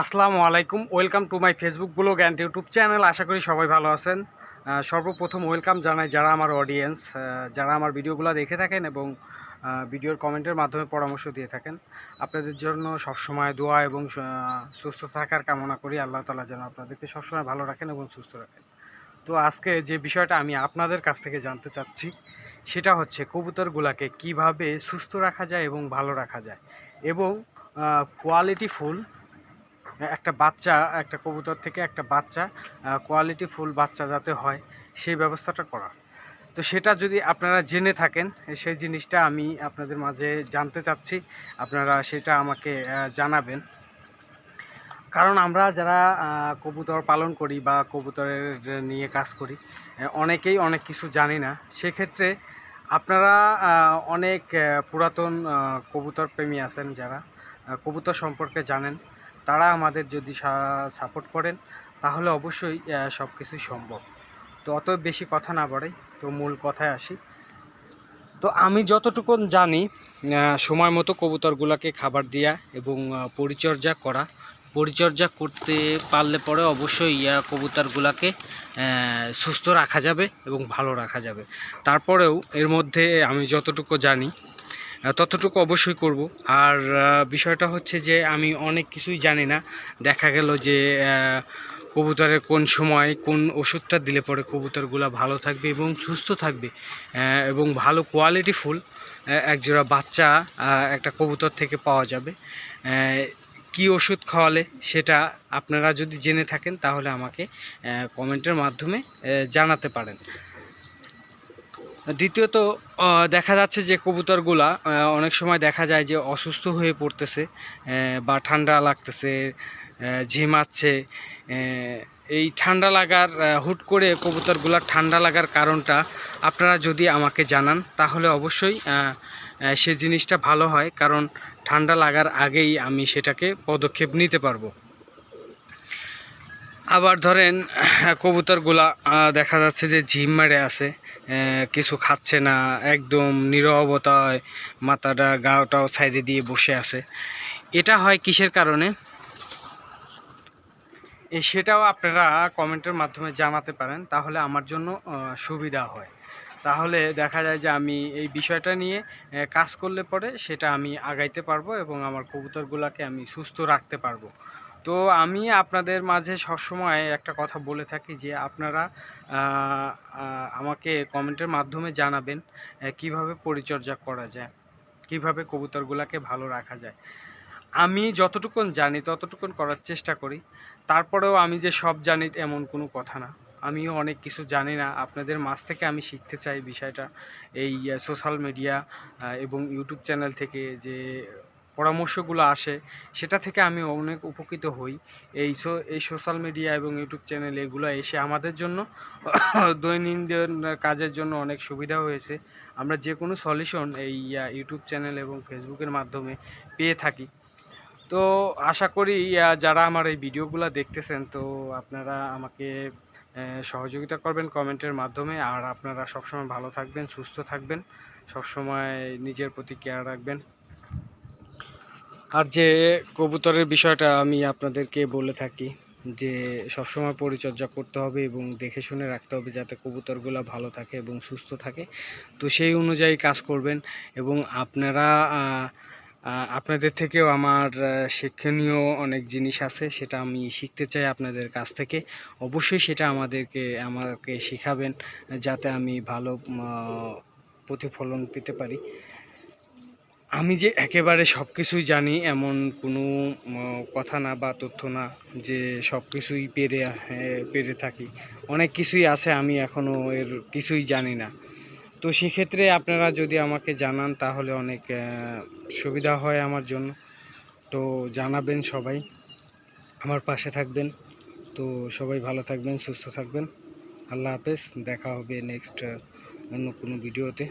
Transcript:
আসসালামু আলাইকুম। Welcome to my Facebook blog and YouTube channel. আশা করি সবাই ভালো আছেন। সর্বপ্রথম ওয়েলকাম জানাই যারা আমার অডিয়েন্স, যারা আমার ভিডিওগুলো দেখে থাকেন এবং ভিডিওর কমেন্টের মাধ্যমে পরামর্শ দিয়ে থাকেন। আপনাদের জন্য সবসময় দোয়া এবং সুস্থ থাকার কামনা করি। আল্লাহ তাআলা যেন আপনাদেরকে সবসময় ভালো রাখেন এবং সুস্থ রাখেন। তো আজকে যে বিষয়টা আমি আপনাদের কাছ থেকে জানতে চাচ্ছি সেটা হচ্ছে কবুতরগুলোকে কিভাবে সুস্থ রাখা যায় এবং ভালো রাখা যায় এবং কোয়ালিটিফুল একটা কবুতর থেকে একটা বাচ্চা কোয়ালিটিফুল বাচ্চা যাতে হয় সেই ব্যবস্থাটা করা। তো সেটা যদি আপনারা জেনে থাকেন, সেই জিনিসটা আমি আপনাদের মাঝে জানতে চাচ্ছি, আপনারা সেটা আমাকে জানাবেন। কারণ আমরা যারা কবুতর পালন করি বা কবুতরের নিয়ে কাজ করি, অনেকেই অনেক কিছু জানি না। সেক্ষেত্রে আপনারা অনেক পুরাতন কবুতর প্রেমী আছেন যারা কবুতর সম্পর্কে জানেন, তারা আমাদের যদি সাপোর্ট করেন তাহলে অবশ্যই সব কিছুই সম্ভব। তো অত বেশি কথা না বাড়াই, তো মূল কথায় আসি। তো আমি যতটুকু জানি, সময় মতো কবুতরগুলোকে খাবার দেওয়া এবং পরিচর্যা করতে পারলে পরে অবশ্যই কবুতরগুলোকে সুস্থ রাখা যাবে এবং ভালো রাখা যাবে। তারপরেও এর মধ্যে আমি যতটুকু জানি ততটুকু অবশ্যই করব। আর বিষয়টা হচ্ছে যে আমি অনেক কিছুই জানি না। দেখা গেল যে কবুতরের কোন সময় কোন ওষুধটা দিলে পরে কবুতরগুলো ভালো থাকবে এবং সুস্থ থাকবে এবং ভালো কোয়ালিটিফুল একজোড়া বাচ্চা একটা কবুতর থেকে পাওয়া যাবে। কি ওষুধ খাওয়ালে সেটা আপনারা যদি জেনে থাকেন তাহলে আমাকে কমেন্টের মাধ্যমে জানাতে পারেন। দ্বিতীয়ত, দেখা যাচ্ছে যে কবুতরগুলা অনেক সময় দেখা যায় যে অসুস্থ হয়ে পড়তেছে বা ঠান্ডা লাগতেছে, ঝিমাচ্ছে। এই ঠান্ডা লাগার হুট করে কবুতরগুলার ঠান্ডা লাগার কারণটা আপনারা যদি আমাকে জানান তাহলে অবশ্যই সে জিনিসটা ভালো হয়, কারণ ঠান্ডা লাগার আগেই আমি সেটাকে পদক্ষেপ নিতে পারবো। আবার ধরেন কবুতরগুলা দেখা যাচ্ছে যে ঝিম মেরে আছে, কিছু খাচ্ছে না, একদম নীরবতায় মাথাটা গাটাও সাইডে দিয়ে বসে আছে। এটা হয় কিসের কারণে, সেটাও আপনারা কমেন্টের মাধ্যমে জানাতে পারেন, তাহলে আমার জন্য সুবিধা হয়। তাহলে দেখা যায় যে আমি এই বিষয়টা নিয়ে কাজ করলে পরে সেটা আমি আগাইতে পারবো এবং আমার কবুতরগুলোকে আমি সুস্থ রাখতে পারবো। তো আমি আপনাদের মাঝে সবসময় একটা কথা বলে থাকি যে আপনারা আমাকে কমেন্টের মাধ্যমে জানাবেন কিভাবে পরিচর্যা করা যায়, কিভাবে কবুতরগুলোকে ভালো রাখা যায়। আমি যতটুকুন জানি ততটুকুন করার চেষ্টা করি। তারপরেও আমি যে সব জানি এমন কোনো কথা না, আমিও অনেক কিছু জানি না। আপনাদের মাঝ থেকে আমি শিখতে চাই বিষয়টা। এই সোশ্যাল মিডিয়া এবং ইউটিউব চ্যানেল থেকে যে পরামর্শগুলো আসে সেটা থেকে আমি অনেক উপকৃত হই। এই সোশ্যাল মিডিয়া এবং ইউটিউব চ্যানেল এগুলো এসে আমাদের জন্য দৈনন্দিন কাজের জন্য অনেক সুবিধা হয়েছে। আমরা যে কোনো সলিউশন এই ইউটিউব চ্যানেল এবং ফেসবুকের মাধ্যমে পেয়ে থাকি। তো আশা করি যারা আমার এই ভিডিওগুলো দেখতেছেন, তো আপনারা আমাকে সহযোগিতা করবেন কমেন্টের মাধ্যমে। আর আপনারা সবসময় ভালো থাকবেন, সুস্থ থাকবেন, সবসময় নিজের প্রতি কেয়ার রাখবেন। আর যে কবুতরের বিষয়টা আমি আপনাদেরকে বলে থাকি যে সবসময় পরিচর্যা করতে হবে এবং দেখে শুনে রাখতে হবে যাতে কবুতরগুলো ভালো থাকে এবং সুস্থ থাকে। তো সেই অনুযায়ী কাজ করবেন এবং আপনারা আপনাদের থেকেও আমার শিক্ষণীয় অনেক জিনিস আছে, সেটা আমি শিখতে চাই আপনাদের কাছ থেকে। অবশ্যই সেটা আমাকে শেখাবেন যাতে আমি ভালো প্রতিফলন পেতে পারি। আমি যে একেবারে সব কিছুই জানি এমন কোনো কথা না বা তথ্য না যে সব কিছুই পেরে থাকি। অনেক কিছুই আছে আমি এখনও এর কিছুই জানি না। তো সেক্ষেত্রে আপনারা যদি আমাকে জানান তাহলে অনেক সুবিধা হয় আমার জন্য। তো জানাবেন সবাই, আমার পাশে থাকবেন। তো সবাই ভালো থাকবেন, সুস্থ থাকবেন। আল্লাহ হাফেজ, দেখা হবে নেক্সট অন্য কোনো ভিডিওতে।